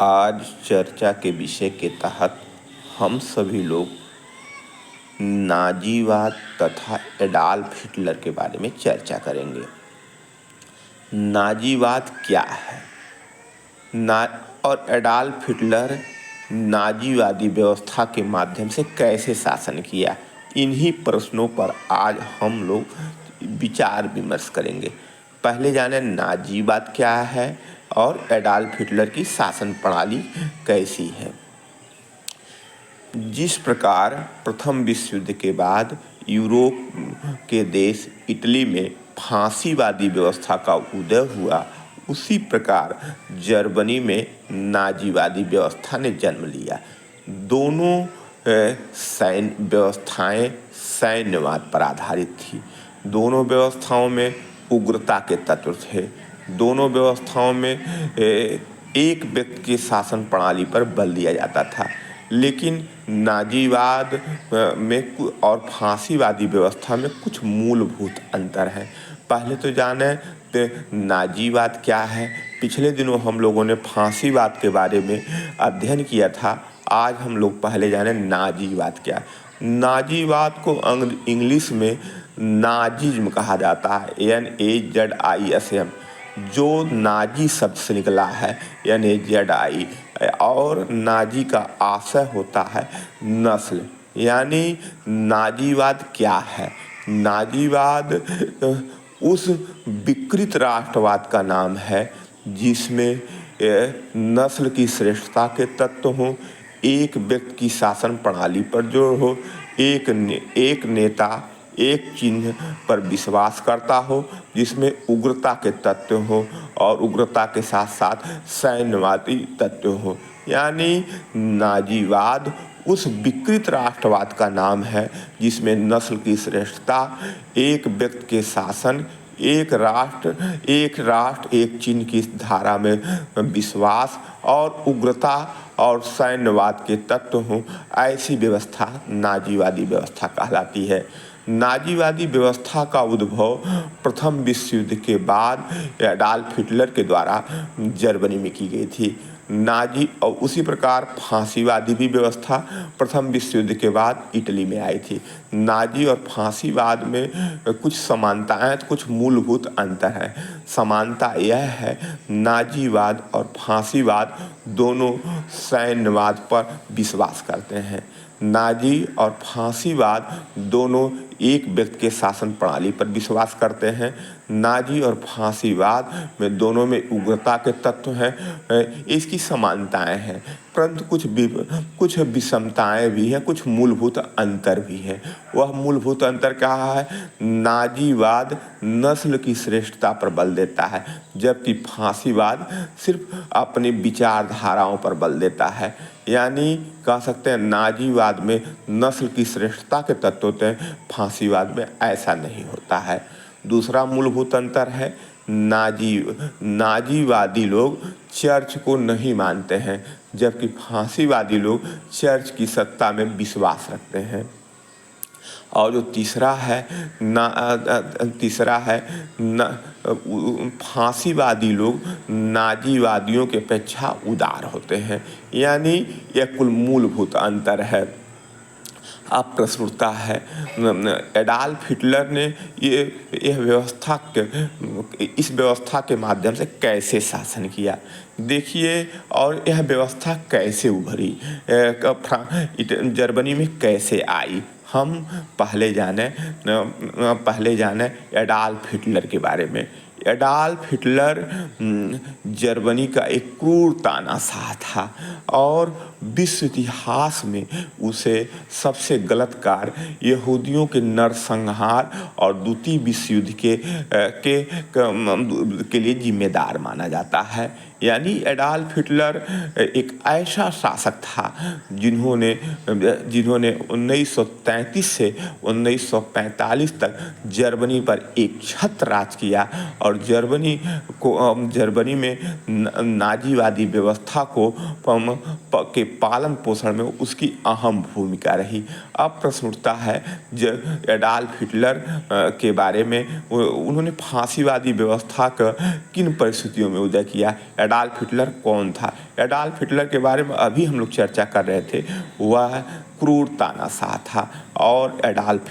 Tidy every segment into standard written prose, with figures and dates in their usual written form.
आज चर्चा के विषय के तहत हम सभी लोग नाजीवाद तथा एडॉल्फ हिटलर के बारे में चर्चा करेंगे। नाजीवाद क्या है और एडॉल्फ हिटलर नाजीवादी व्यवस्था के माध्यम से कैसे शासन किया, इन्हीं प्रश्नों पर आज हम लोग विचार विमर्श करेंगे। पहले जाने नाजीवाद क्या है और एडॉल्फ हिटलर की शासन प्रणाली कैसी है। जिस प्रकार प्रथम विश्व युद्ध के बाद यूरोप के देश इटली में फांसीवादी व्यवस्था का उदय हुआ, उसी प्रकार जर्मनी में नाजीवादी व्यवस्था ने जन्म लिया। दोनों सैन्य व्यवस्थाएं सैन्यवाद पर आधारित थी। दोनों व्यवस्थाओं में उग्रता के तत्व थे। दोनों व्यवस्थाओं में एक व्यक्ति की शासन प्रणाली पर बल दिया जाता था। लेकिन नाजीवाद में और फांसीवादी व्यवस्था में कुछ मूलभूत अंतर है। पहले तो जाने नाजीवाद क्या है। पिछले दिनों हम लोगों ने फांसीवाद के बारे में अध्ययन किया था। आज हम लोग पहले जाने नाजीवाद क्या है। नाजीवाद को इंग्लिश में नाजिज्म कहा जाता है, NAZISM, जो नाजी शब्द से निकला है, NAZI, और नाजी का आशय होता है नस्ल। यानी नाजीवाद क्या है? नाजीवाद उस विकृत राष्ट्रवाद का नाम है जिसमें नस्ल की श्रेष्ठता के तत्व हों, एक व्यक्ति की शासन प्रणाली पर जोर हो, एक नेता एक चिन्ह पर विश्वास करता हो, जिसमें उग्रता के तत्व हो और उग्रता के साथ साथ सैन्यवादी तत्व हो। यानी नाजीवाद उस विकृत राष्ट्रवाद का नाम है जिसमें नस्ल की श्रेष्ठता, एक व्यक्ति के शासन, एक राष्ट्र एक चिन्ह की धारा में विश्वास और उग्रता और सैन्यवाद के तत्व हों, ऐसी व्यवस्था नाजीवादी व्यवस्था कहलाती है। नाजीवादी व्यवस्था का उद्भव प्रथम विश्व युद्ध के बाद एडॉल्फ हिटलर के द्वारा जर्मनी में की गई थी। नाजी और उसी प्रकार फांसीवादी भी व्यवस्था प्रथम विश्व युद्ध के बाद इटली में आई थी। नाजी और फांसीवाद में कुछ समानताएं, कुछ मूलभूत अंतर है। समानता यह है, नाजीवाद और फांसीवाद दोनों सैन्यवाद पर विश्वास करते हैं। नाजी और फांसीवाद दोनों एक व्यक्ति के शासन प्रणाली पर विश्वास करते हैं। नाजी और फांसीवाद में दोनों में उग्रता के तत्व हैं। इसकी समानताएं हैं, परंतु कुछ विषमताएं भी हैं, कुछ मूलभूत अंतर भी हैं। वह मूलभूत अंतर क्या है? नाजीवाद नस्ल की श्रेष्ठता पर बल देता है, जबकि फांसीवाद सिर्फ अपनी विचारधाराओं पर बल देता है। यानी कह सकते हैं नाजीवाद में नस्ल की श्रेष्ठता के तत्व होते हैं, फांसीवाद में ऐसा नहीं होता है। दूसरा मूलभूत अंतर है, नाजीवादी लोग चर्च को नहीं मानते हैं, जबकि फांसीवादी लोग चर्च की सत्ता में विश्वास रखते हैं। और जो तीसरा है फांसीवादी लोग नाजीवादियों के अपेक्षा उदार होते हैं। यानी यह कुल मूलभूत अंतर है। अब प्रश्न उठता है, एडॉल्फ हिटलर ने इस व्यवस्था के माध्यम से कैसे शासन किया। देखिए, और यह व्यवस्था कैसे उभरी, जर्मनी में कैसे आई। हम पहले जाने एडॉल्फ हिटलर के बारे में। एडॉल्फ हिटलर जर्मनी का एक क्रूर तानाशाह था और विश्व इतिहास में उसे सबसे गलत कार्य यहूदियों के नरसंहार और द्वितीय विश्व युद्ध के लिए जिम्मेदार माना जाता है। यानी एडॉल्फ हिटलर एक ऐसा शासक था जिन्होंने 1933 से 1945 तक जर्मनी पर एक छत्र राज किया और जर्मनी में नाजीवादी व्यवस्था के पालन पोषण में उसकी अहम भूमिका रही। अब प्रश्न उठता है, एडॉल्फ हिटलर के बारे में, उन्होंने फांसीवादी व्यवस्था का किन परिस्थितियों में उदय किया। एडॉल्फ हिटलर कौन था? एडॉल्फ हिटलर के बारे में अभी हम लोग चर्चा कर रहे थे, वह क्रूर तानाशाह था। और एडॉल्फ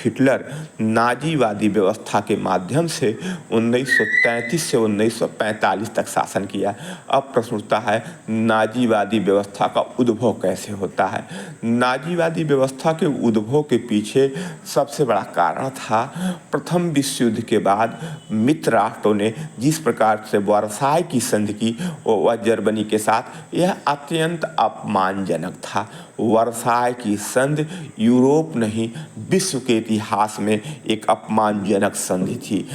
हिटलर नाजीवादी व्यवस्था के माध्यम से 1933 से 1945 तक शासन किया। अब प्रश्न उठता है, नाजीवादी व्यवस्था का उद्भव कैसे होता है? नाजीवादी व्यवस्था के उद्भव के पीछे सबसे बड़ा कारण था, प्रथम विश्व युद्ध के बाद मित्र राष्ट्रों ने जिस प्रकार से वर्साय की संधि की वह जर्मनी के साथ, यह अत्यंत अपमानजनक था। वर्साय की संधि यूरोप नहीं विश्व के इतिहास में एक अपमानजनक संधि थी।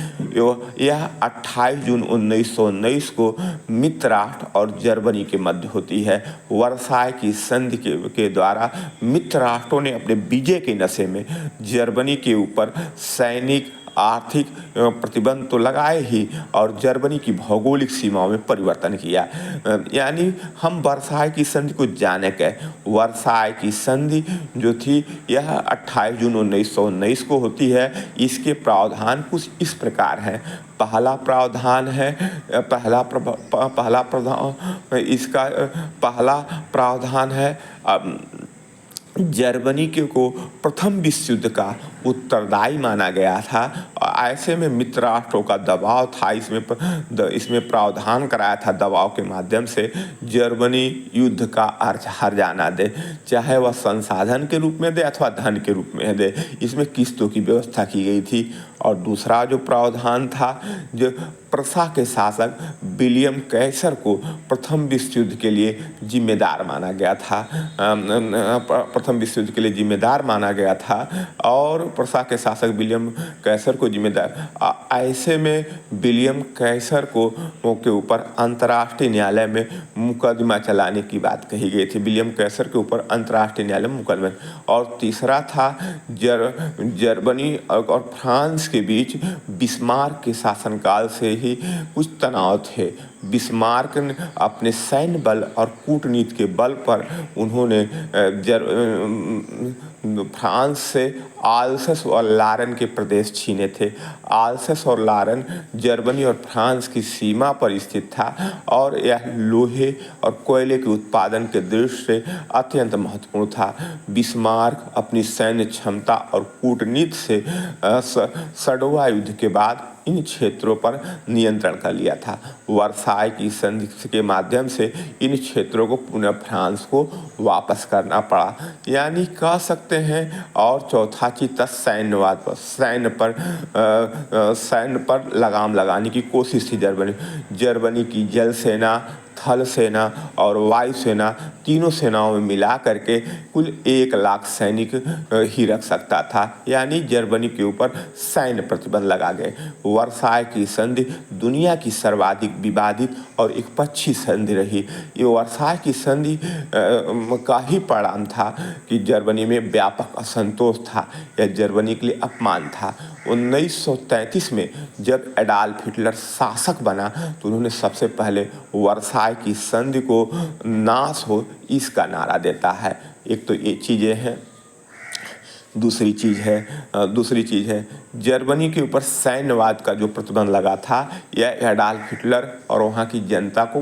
यह 28 जून 1919 को मित्र राष्ट्र और जर्मनी के मध्य होती है। वर्साय की संधि के द्वारा मित्र राष्ट्रों ने अपने विजय के नशे में जर्मनी के ऊपर सैनिक आर्थिक प्रतिबंध तो लगाए ही, और जर्मनी की भौगोलिक सीमाओं में परिवर्तन किया। यानी हम वर्साय की संधि को जाने के, वर्साय की संधि जो थी यह 28 जून 1919 को होती है। इसके प्रावधान कुछ इस प्रकार हैं। पहला प्रावधान है जर्मनी को प्रथम विश्व युद्ध का उत्तरदायी माना गया था। ऐसे में मित्र राष्ट्रों का दबाव था, इसमें प्रावधान कराया था दबाव के माध्यम से जर्मनी युद्ध का हर जाना दे, चाहे वह संसाधन के रूप में दे अथवा धन के रूप में दे। इसमें किस्तों की व्यवस्था की गई थी। और दूसरा जो प्रावधान था, जो प्रसा के शासक विलियम कैसर को प्रथम विश्व युद्ध के लिए जिम्मेदार माना गया था, और प्रसा के शासक विलियम कैसर को जिम्मेदार। ऐसे में विलियम कैसर के ऊपर अंतर्राष्ट्रीय न्यायालय में मुकदमा चलाने की बात कही गई थी। विलियम कैसर के ऊपर अंतर्राष्ट्रीय न्यायालय में मुकदमा। और तीसरा था जर्मनी और फ्रांस के बीच बिस्मार्क के शासनकाल से ही कुछ तनाव थे। बिस्मार्क ने अपने सैन्य बल और कूटनीति के बल पर उन्होंने फ्रांस से आल्सस और लारन के प्रदेश छीने थे। आल्सस और लारन जर्मनी और फ्रांस की सीमा पर स्थित था, और यह लोहे और कोयले के उत्पादन के दृष्टि से अत्यंत महत्वपूर्ण था। बिस्मार्क अपनी सैन्य क्षमता और कूटनीति से सडोवा युद्ध के बाद इन क्षेत्रों पर नियंत्रण कर लिया था। वर्साय की संधि के माध्यम से इन क्षेत्रों को पुनः फ्रांस को वापस करना पड़ा। यानी कह सकते हैं। और चौथा चीज था सैन्यवाद पर, सैन्य पर लगाम लगाने की कोशिश थी जर्मनी की जल सेना, थल सेना और वायु सेना, तीनों सेनाओं में मिला करके कुल 1 लाख सैनिक ही रख सकता था। यानी जर्मनी के ऊपर सैन्य प्रतिबंध लगा गए। वर्साय की संधि दुनिया की सर्वाधिक विवादित और एकपक्षीय संधि रही। ये वर्साय की संधि का ही परिणाम था कि जर्मनी में व्यापक असंतोष था। यह जर्मनी के लिए अपमान था। 1933 में जब एडॉल्फ हिटलर शासक बना तो उन्होंने सबसे पहले वर्साय की संधि को नाश हो इसका नारा देता है। एक तो ये चीज़ें हैं। दूसरी चीज़ है जर्मनी के ऊपर सैन्यवाद का जो प्रतिबंध लगा था, यह एडॉल्फ हिटलर और वहाँ की जनता को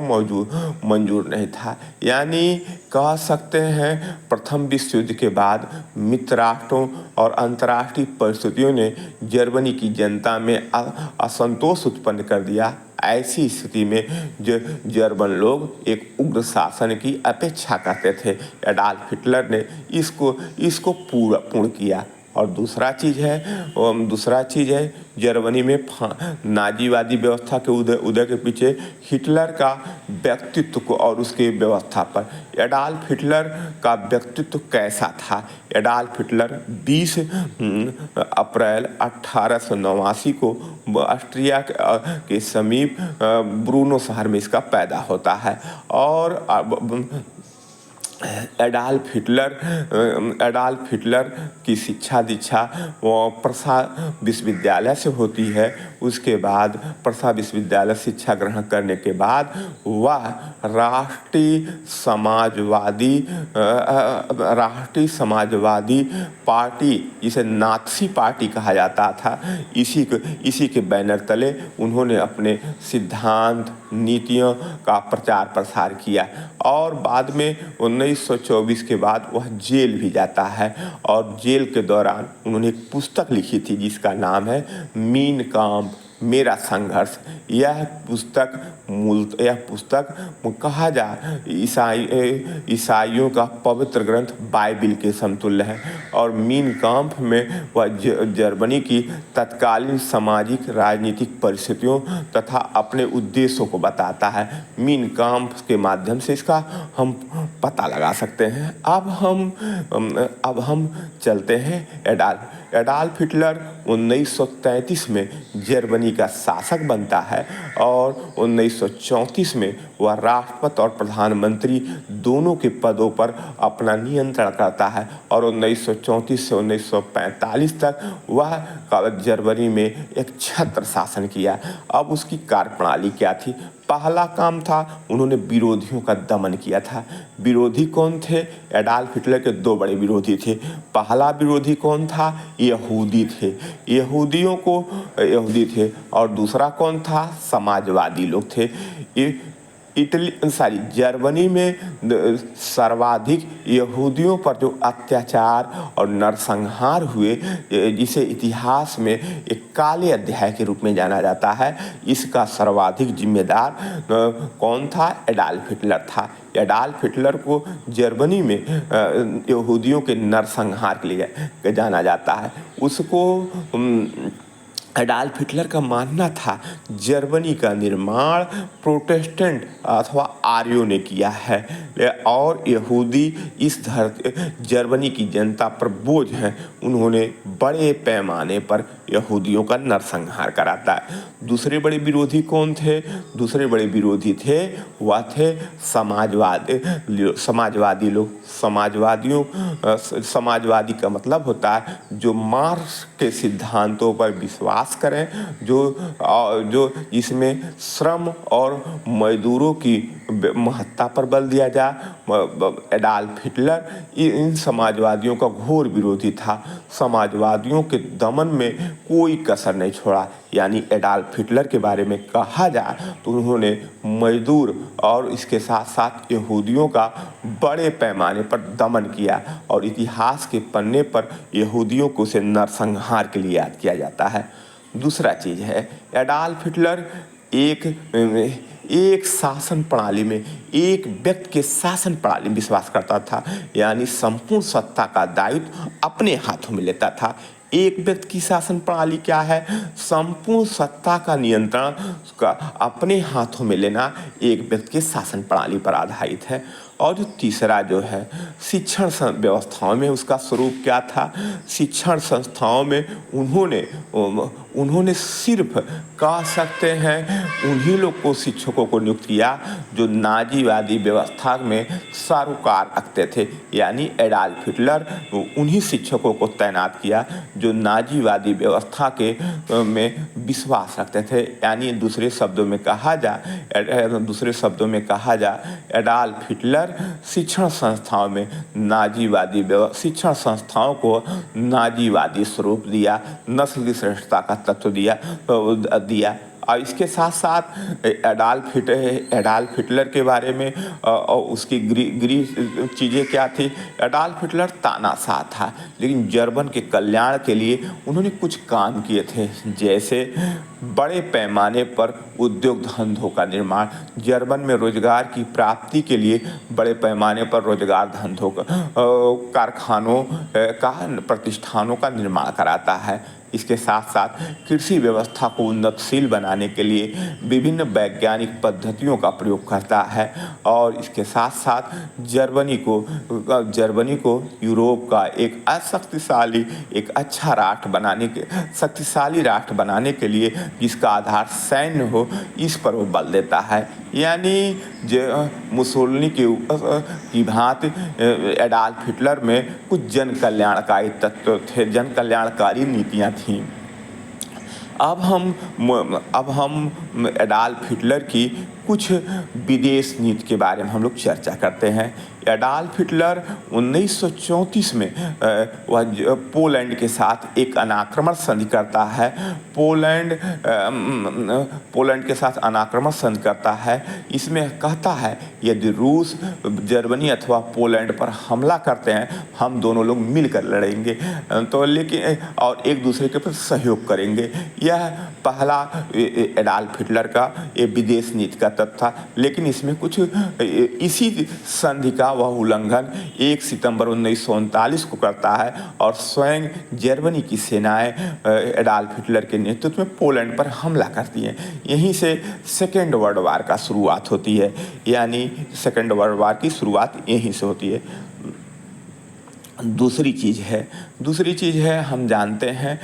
मंजूर नहीं था। यानी कह सकते हैं प्रथम विश्व युद्ध के बाद मित्र राष्ट्रों और अंतर्राष्ट्रीय परिस्थितियों ने जर्मनी की जनता में असंतोष उत्पन्न कर दिया। ऐसी स्थिति में जो जर्मन लोग एक उग्र शासन की अपेक्षा करते थे, एडॉल्फ हिटलर ने इसको पूर्ण किया। और दूसरा चीज़ है जर्मनी में नाजीवादी व्यवस्था के उदय के पीछे हिटलर का व्यक्तित्व को और उसके व्यवस्था पर। एडॉल्फ हिटलर का व्यक्तित्व कैसा था? एडॉल्फ हिटलर 20 अप्रैल 1889 को ऑस्ट्रिया के समीप ब्रूनो शहर में इसका पैदा होता है। और एडॉल्फ हिटलर की शिक्षा दीक्षा वो प्रसा विश्वविद्यालय से होती है। उसके बाद प्रथा विश्वविद्यालय शिक्षा ग्रहण करने के बाद वह राष्ट्रीय समाजवादी पार्टी, जिसे नाथसी पार्टी कहा जाता था, इसी के बैनर तले उन्होंने अपने सिद्धांत नीतियों का प्रचार प्रसार किया और बाद में 1924 के बाद वह जेल भी जाता है और जेल के दौरान उन्होंने एक पुस्तक लिखी थी जिसका नाम है मीन काम्प मेरा संघर्ष। यह पुस्तक कहा जाए ईसाइयों का पवित्र ग्रंथ बाइबिल के समतुल्य है और मीन काम्प में वह जर्मनी की तत्कालीन सामाजिक राजनीतिक परिस्थितियों तथा अपने उद्देश्यों को बताता है। मीन काम्प के माध्यम से इसका हम पता लगा सकते हैं। अब हम चलते हैं एडॉल्फ हिटलर 1933 में जर्मनी का शासक बनता है और 1934 में वह राष्ट्रपति और प्रधानमंत्री दोनों के पदों पर अपना नियंत्रण करता है और 1934 से 1945 तक वह जर्मनी में एक छत्र शासन किया। अब उसकी कार्यप्रणाली क्या थी? पहला काम था उन्होंने विरोधियों का दमन किया था। विरोधी कौन थे? एडॉल्फ हिटलर के दो बड़े विरोधी थे। पहला विरोधी कौन था? यहूदी थे और दूसरा कौन था? समाजवादी लोग थे। जर्मनी में सर्वाधिक यहूदियों पर जो अत्याचार और नरसंहार हुए, जिसे इतिहास में एक काले अध्याय के रूप में जाना जाता है, इसका सर्वाधिक जिम्मेदार कौन था? एडॉल्फ हिटलर था। एडॉल्फ हिटलर को जर्मनी में यहूदियों के नरसंहार के लिए जाना जाता है। एडॉल्फ हिटलर का मानना था जर्मनी का निर्माण प्रोटेस्टेंट अथवा आर्यों ने किया है और यहूदी जर्मनी की जनता पर बोझ हैं। उन्होंने बड़े पैमाने पर यहूदियों का नरसंहार कराता है। दूसरे बड़े विरोधी कौन थे? दूसरे बड़े विरोधी थे वह थे समाजवादी लोग। समाजवादी का मतलब होता है जो मार्क्स के सिद्धांतों पर विश्वास करें, जो इसमें श्रम और मजदूरों की महत्ता पर बल दिया जाए। एडॉल्फ हिटलर इन समाजवादियों का घोर विरोधी था। समाजवादियों के दमन में कोई कसर नहीं छोड़ा। यानी एडॉल्फ हिटलर के बारे में कहा जाए तो उन्होंने मजदूर और इसके साथ साथ यहूदियों का बड़े पैमाने पर दमन किया और इतिहास के पन्ने पर यहूदियों को उसे नरसंहार के लिए याद किया जाता है। दूसरा चीज़ है एडॉल्फ हिटलर एक शासन प्रणाली में, एक व्यक्ति के शासन प्रणाली में विश्वास करता था। यानी संपूर्ण सत्ता का दायित्व अपने हाथों में लेता था। एक व्यक्ति की शासन प्रणाली क्या है? संपूर्ण सत्ता का नियंत्रण अपने हाथों में लेना एक व्यक्ति के शासन प्रणाली पर आधारित है। और जो तीसरा जो है शिक्षण व्यवस्थाओं में उसका स्वरूप क्या था? शिक्षण संस्थाओं में उन्होंने सिर्फ कह सकते हैं उन्हीं लोग को शिक्षकों को नियुक्त किया जो नाजीवादी व्यवस्था में सरोकार रखते थे। यानी एडॉल्फ हिटलर उन्हीं शिक्षकों को तैनात किया जो नाजीवादी व्यवस्था में विश्वास रखते थे। यानी दूसरे शब्दों में कहा जाए एडॉल्फ हिटलर शिक्षण संस्थाओं को नाजीवादी स्वरूप दिया, नस्ल की श्रेष्ठता का तत्व दिया। और इसके साथ साथ एडॉल्फ हिटलर के बारे में उसकी गृह चीज़ें क्या थी? एडॉल्फ हिटलर तानाशाह था, लेकिन जर्मन के कल्याण के लिए उन्होंने कुछ काम किए थे, जैसे बड़े पैमाने पर उद्योग धंधों का निर्माण। जर्मन में रोजगार की प्राप्ति के लिए बड़े पैमाने पर रोजगार धंधों कारखानों का प्रतिष्ठानों का निर्माण कराता है। इसके साथ साथ कृषि व्यवस्था को उन्नतशील बनाने के लिए विभिन्न वैज्ञानिक पद्धतियों का प्रयोग करता है और इसके साथ साथ जर्मनी को यूरोप का एक शक्तिशाली राष्ट्र बनाने के लिए जिसका आधार सैन्य हो, इस पर वो बल देता है। यानी मुसोलिनी की भांति एडॉल्फ हिटलर में कुछ जन कल्याणकारी तत्व थे, जन कल्याणकारी नीतियाँ थीं। अब हम एडॉल्फ हिटलर की कुछ विदेश नीति के बारे में हम लोग चर्चा करते हैं। एडॉल्फ हिटलर 1934 में वह पोलैंड के साथ एक अनाक्रमण संधि करता है। पोलैंड के साथ अनाक्रमण संधि करता है। इसमें कहता है यदि रूस जर्मनी अथवा पोलैंड पर हमला करते हैं हम दोनों लोग मिलकर लड़ेंगे, तो लेकिन और एक दूसरे के प्रति सहयोग करेंगे। यह पहला एडॉल्फ हिटलर का ये विदेश नीति का तत्व था। लेकिन इसमें कुछ इसी संधि का वह उल्लंघन 1 सितंबर 1939 को करता है और स्वयं जर्मनी की सेनाएं एडॉल्फ हिटलर के नेतृत्व में पोलैंड पर हमला करती हैं। यहीं से सेकेंड वर्ल्ड वार का शुरुआत होती है, यानी सेकेंड वर्ल्ड वार की शुरुआत यहीं से होती है। दूसरी चीज़ है हम जानते हैं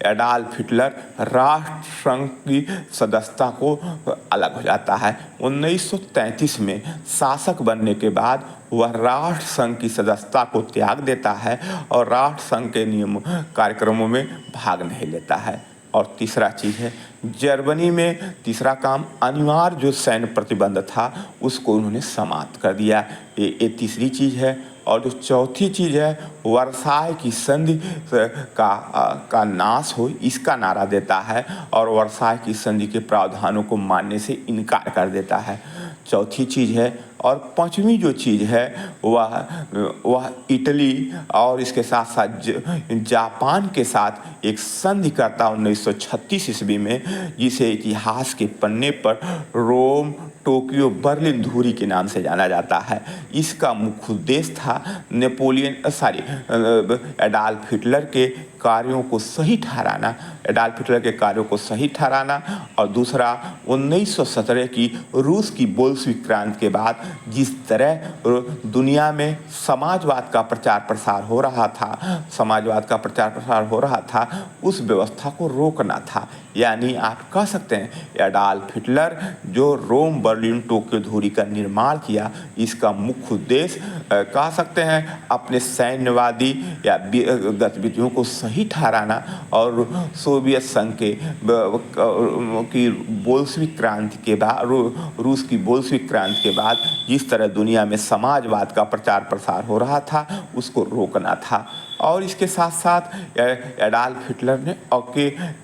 एडॉल्फ हिटलर राष्ट्रसंघ की सदस्यता को अलग हो जाता है। 1933 में शासक बनने के बाद वह राष्ट्रसंघ की सदस्यता को त्याग देता है और राष्ट्रसंघ के नियम कार्यक्रमों में भाग नहीं लेता है। और तीसरा चीज़ है जर्मनी में तीसरा काम अनिवार्य जो सैन्य प्रतिबंध था उसको उन्होंने समाप्त कर दिया। ये तीसरी चीज़ है। और जो चौथी चीज़ है वर्साय की संधि का नाश हो इसका नारा देता है और वर्साय की संधि के प्रावधानों को मानने से इनकार कर देता है। चौथी चीज़ है। और पांचवी जो चीज़ है वह इटली और इसके साथ साथ जापान के साथ एक संधि करता 1936 ईस्वी में, जिसे इतिहास के पन्ने पर रोम टोक्यो बर्लिन धुरी के नाम से जाना जाता है। इसका मुख्य उद्देश्य था एडॉल्फ हिटलर के कार्यों को सही ठहराना और दूसरा 1917 की रूस की बोल्शेविक क्रांति के बाद जिस तरह दुनिया में समाजवाद का प्रचार प्रसार हो रहा था उस व्यवस्था को रोकना था। यानी आप कह सकते हैं एडॉल्फ हिटलर जो रोम बर्लिन टोक्यो धुरी का निर्माण किया इसका मुख्य उद्देश्य कह सकते हैं अपने सैन्यवादी या गतिविधियों को सही ठहराना और सोवियत संघ की बोल्शेविक क्रांति के बाद रूस की बोल्शेविक क्रांति के बाद जिस तरह दुनिया में समाजवाद का प्रचार प्रसार हो रहा था उसको रोकना था। और इसके साथ साथ एडॉल्फ हिटलर ने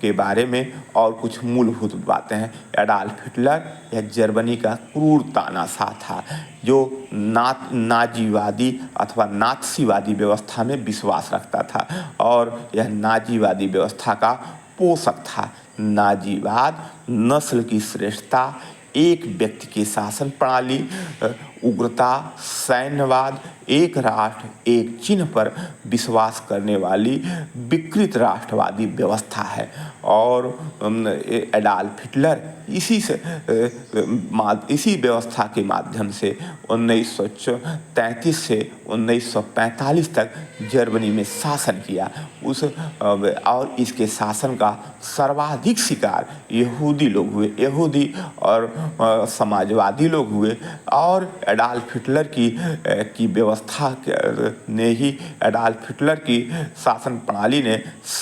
के बारे में और कुछ मूलभूत बातें हैं। एडॉल्फ हिटलर यह जर्मनी का क्रूर तानाशाह था जो नाजीवादी अथवा नात्सीवादी व्यवस्था में विश्वास रखता था और यह नाजीवादी व्यवस्था का पोषक था। नाजीवाद नस्ल की श्रेष्ठता, एक व्यक्ति की शासन प्रणाली, उग्रता, सैन्यवाद, एक राष्ट्र एक चिन्ह पर विश्वास करने वाली विकृत राष्ट्रवादी व्यवस्था है। और एडॉल्फ हिटलर इसी व्यवस्था के माध्यम से 1933 से 1945 तक जर्मनी में शासन किया। और इसके शासन का सर्वाधिक शिकार यहूदी और समाजवादी लोग हुए। और एडॉल्फ हिटलर की व्यवस्था ने ही एडॉल्फ हिटलर की शासन प्रणाली ने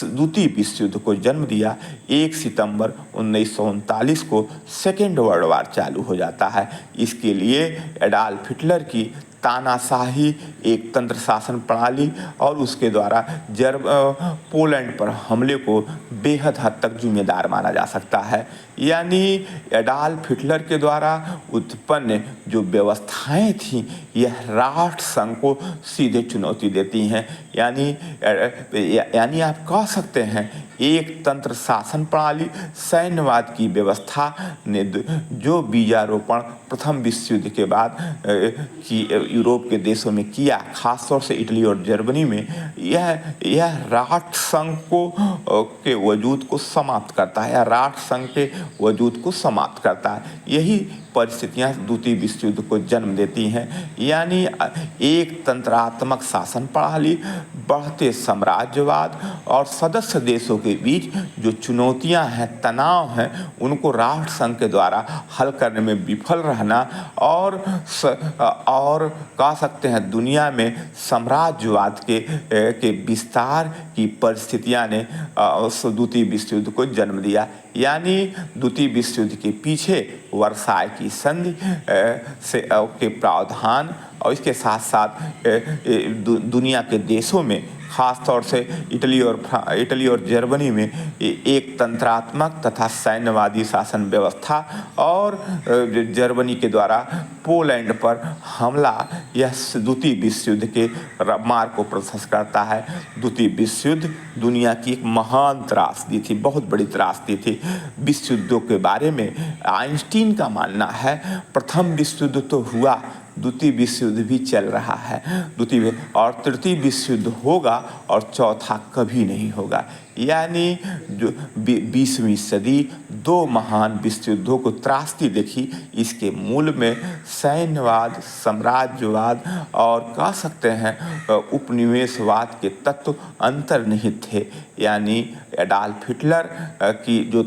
द्वितीय विश्व युद्ध को जन्म दिया। 1 सितंबर 1939 को सेकेंड वर्ल्ड वार चालू हो जाता है। इसके लिए एडॉल्फ हिटलर की तानाशाही एक तंत्र शासन प्रणाली और उसके द्वारा पोलैंड पर हमले को बेहद हद तक जिम्मेदार माना जा सकता है। यानी एडॉल्फ हिटलर के द्वारा उत्पन्न जो व्यवस्थाएं थीं यह राष्ट्रसंघ को सीधे चुनौती देती हैं। यानी आप कह सकते हैं एक तंत्र शासन प्रणाली सैन्यवाद की व्यवस्था ने जो बीजारोपण प्रथम विश्व युद्ध के बाद की यूरोप के देशों में किया, खासतौर से इटली और जर्मनी में, यह राष्ट्रसंघ के वजूद को समाप्त करता है या राष्ट्रसंघ के वजूद को समाप्त करता है। यही परिस्थितियां द्वितीय विश्व युद्ध को जन्म देती हैं। यानी एक तंत्रात्मक शासन प्रणाली, बढ़ते साम्राज्यवाद और सदस्य देशों के बीच जो चुनौतियां हैं, तनाव हैं, उनको राष्ट्र संघ के द्वारा हल करने में विफल रहना और कह सकते हैं दुनिया में साम्राज्यवाद के विस्तार की परिस्थितियां ने द्वितीय विश्व युद्ध को जन्म दिया। यानी द्वितीय विश्व युद्ध के पीछे वर्साय की संधि के प्रावधान और इसके साथ साथ दुनिया के देशों में, खास तौर से इटली और जर्मनी में एक तंत्रात्मक तथा सैन्यवादी शासन व्यवस्था और जर्मनी के द्वारा पोलैंड पर हमला, यह द्वितीय विश्व युद्ध के मार्ग को प्रशस्त करता है। द्वितीय विश्व युद्ध दुनिया की एक महान त्रासदी थी, बहुत बड़ी त्रासदी थी। विश्व युद्धों के बारे में आइंस्टीन का मानना है प्रथम विश्व युद्ध तो हुआ, द्वितीय विश्व युद्ध भी चल रहा है, और तृतीय विश्व युद्ध होगा और चौथा कभी नहीं होगा। यानी जो 20वीं सदी दो महान विश्व युद्धों को त्रासदी देखी। इसके मूल में सैन्यवाद, साम्राज्यवाद और कह सकते हैं उपनिवेशवाद के तत्व अंतर्निहित थे। यानी एडॉल्फ हिटलर की जो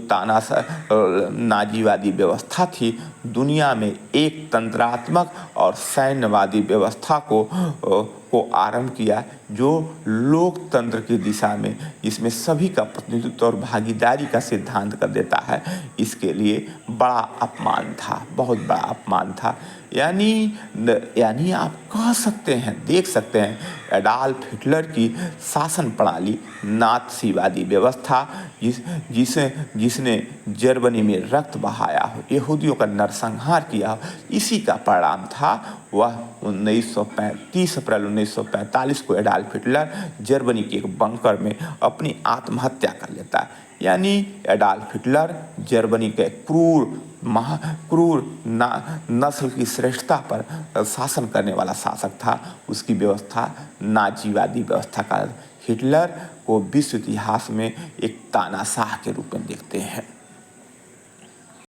नाजीवादी व्यवस्था थी, दुनिया में एक तंत्रात्मक और सैन्यवादी व्यवस्था को आरंभ किया, जो लोकतंत्र की दिशा में, इसमें सभी का प्रतिनिधित्व और भागीदारी का सिद्धांत कर देता है। इसके लिए बड़ा अपमान था, बहुत बड़ा अपमान था। यानी आप कह सकते हैं, देख सकते हैं, एडॉल्फ हिटलर की शासन प्रणाली, नात्सीवादी व्यवस्था, जिसने जर्मनी में रक्त बहाया हो, यहूदियों का नरसंहार किया हो, इसी का परिणाम था वह 30 अप्रैल 1945 को एडॉल्फ हिटलर जर्मनी के एक बंकर में अपनी आत्महत्या कर लेता है। यानी एडॉल्फ हिटलर जर्मनी के क्रूर नस्ल की श्रेष्ठता पर शासन करने वाला शासक था। उसकी व्यवस्था नाजीवादी व्यवस्था का। हिटलर को विश्व इतिहास में एक तानाशाह के रूप में देखते हैं।